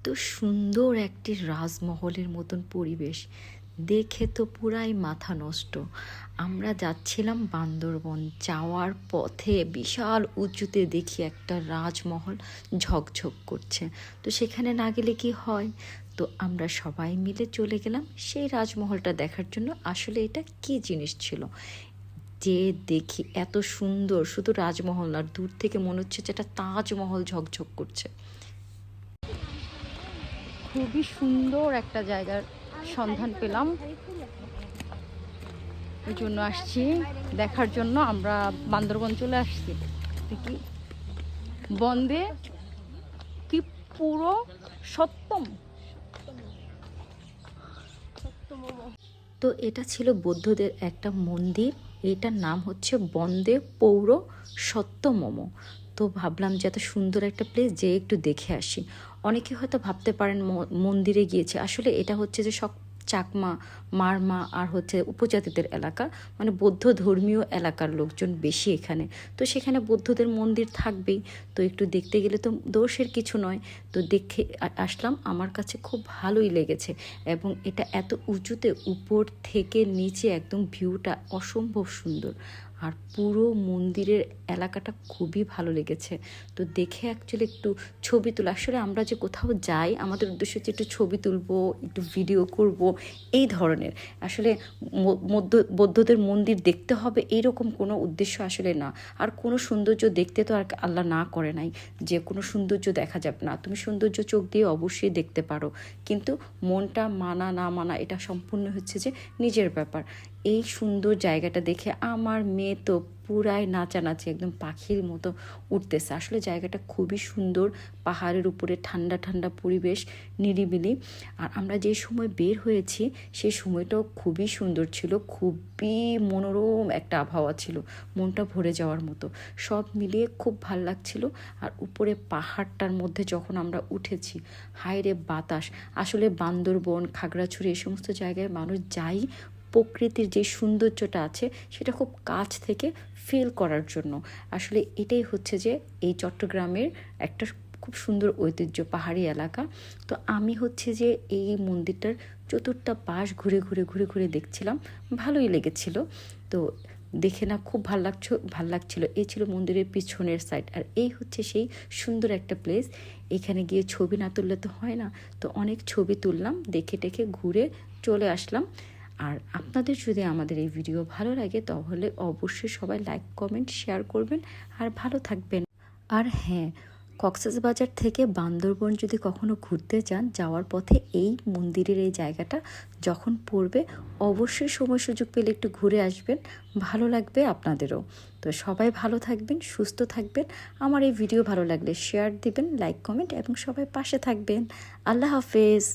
এত সুন্দর একটি রাজমহলের মতন পরিবেশ, দেখে তো পুরাই মাথা নষ্ট। আমরা যাচ্ছিলাম বান্দরবন, যাওয়ার পথে বিশাল উঁচুতে দেখি একটা রাজমহল ঝকঝক করছে। তো সেখানে না গেলে কি হয়, তো আমরা সবাই মিলে চলে গেলাম সেই রাজমহলটা দেখার জন্য। আসলে এটা কি জিনিস ছিল, যে দেখি এত সুন্দর, শুধু রাজমহল না, দূর থেকে মনে হচ্ছে যে এটা তাজমহল ঝকঝক করছে। খুবই সুন্দর একটা জায়গার সন্ধান পেলাম, ওই জন্য আসছি দেখার জন্য। আমরা বান্দরবন চলে আসছি। দেখি বন্দে কি পুরো সত্যম। তো এটা ছিল বৌদ্ধদের একটা মন্দির, এটার নাম হচ্ছে বন্দে পৌর সত্যমম। তো ভাবলাম যে এত সুন্দর একটা প্লেস, যে একটু দেখে আসি। অনেকে হয়তো ভাবতে পারেন মন্দিরে গিয়েছে, আসলে এটা হচ্ছে যে সব চাকমা, মারমা আর হচ্ছে উপজাতিদের এলাকা, মানে বৌদ্ধ ধর্মীয় এলাকার লোকজন বেশি এখানে। তো সেখানে বৌদ্ধদের মন্দির থাকবেই, তো একটু দেখতে গেলে তো দোষের কিছু নয়। তো দেখে আসলাম, আমার কাছে খুব ভালোই লেগেছে। এবং এটা এত উঁচুতে, উপর থেকে নিচে একদম ভিউটা অসম্ভব সুন্দর। আর পুরো মন্দিরের এলাকাটা খুবই ভালো লেগেছে। তো দেখে অ্যাকচুয়ালি একটু ছবি তোলা, আসলে আমরা যে কোথাও যাই আমাদের উদ্দেশ্য হচ্ছে একটু ছবি তুলবো, একটু ভিডিও করব, এই ধরনের। আসলে বৌদ্ধদের মন্দির দেখতে হবে এইরকম কোনো উদ্দেশ্য আসলে না। আর কোনো সৌন্দর্য দেখতে তো আর আল্লাহ না করে নাই যে কোনো সৌন্দর্য দেখা যাবে না। তুমি সৌন্দর্য চোখ দিয়ে অবশ্যই দেখতে পারো, কিন্তু মনটা মানা না মানা এটা সম্পূর্ণ হচ্ছে যে নিজের ব্যাপার। এই সুন্দর জায়গাটা দেখে আমার মেয়ে তো পুরাই নাচানাচি, একদম পাখির মতো উঠতেছে। আসলে জায়গাটা খুবই সুন্দর, পাহাড়ের উপরে ঠান্ডা ঠান্ডা পরিবেশ, নিরিবিলি। আর আমরা যে সময় বের হয়েছি সেই সময়টাও খুবই সুন্দর ছিল, খুবই মনোরম একটা আবহাওয়া ছিল, মনটা ভরে যাওয়ার মতো। সব মিলিয়ে খুব ভাল লাগছিল। আর উপরে পাহাড়টার মধ্যে যখন আমরা উঠেছি, হায়রে বাতাস! আসলে বান্দরবন, খাগড়াছড়ি এই সমস্ত জায়গায় মানুষ যাই প্রকৃতির যে সৌন্দর্যটা আছে সেটা খুব কাছ থেকে ফিল করার জন্য। আসলে এটাই হচ্ছে যে এই চট্টগ্রামের একটা খুব সুন্দর ঐতিহ্য, পাহাড়ি এলাকা। তো আমি হচ্ছে যে এই মন্দিরটার চতুর্থ পাশ ঘুরে ঘুরে ঘুরে ঘুরে দেখছিলাম, ভালোই লেগেছিল। তো দেখে না খুব ভাল লাগছিল। এই ছিল মন্দিরের পিছনের সাইড, আর এই হচ্ছে সেই সুন্দর একটা প্লেস। এখানে গিয়ে ছবি না তুললে তো হয় না, তো অনেক ছবি তুললাম, দেখে টেখে ঘুরে চলে আসলাম। আর আপনাদের যদি আমাদের এই ভিডিও ভালো লাগে তাহলে অবশ্যই সবাই লাইক, কমেন্ট, শেয়ার করবেন। আর ভালো থাকবেন। আর হ্যাঁ, কক্সবাজার থেকে বান্দরবন যদি কখনো ঘুরতে যান, যাওয়ার পথে এই মন্দিরের এই জায়গাটা যখন পড়বে, অবশ্যই সময় সুযোগ পেলে একটু ঘুরে আসবেন, ভালো লাগবে আপনাদেরও। তো সবাই ভালো থাকবেন, সুস্থ থাকবেন। আমার এই ভিডিও ভালো লাগলে শেয়ার দিবেন, লাইক, কমেন্ট এবং সবাই পাশে থাকবেন। আল্লাহ হাফেজ।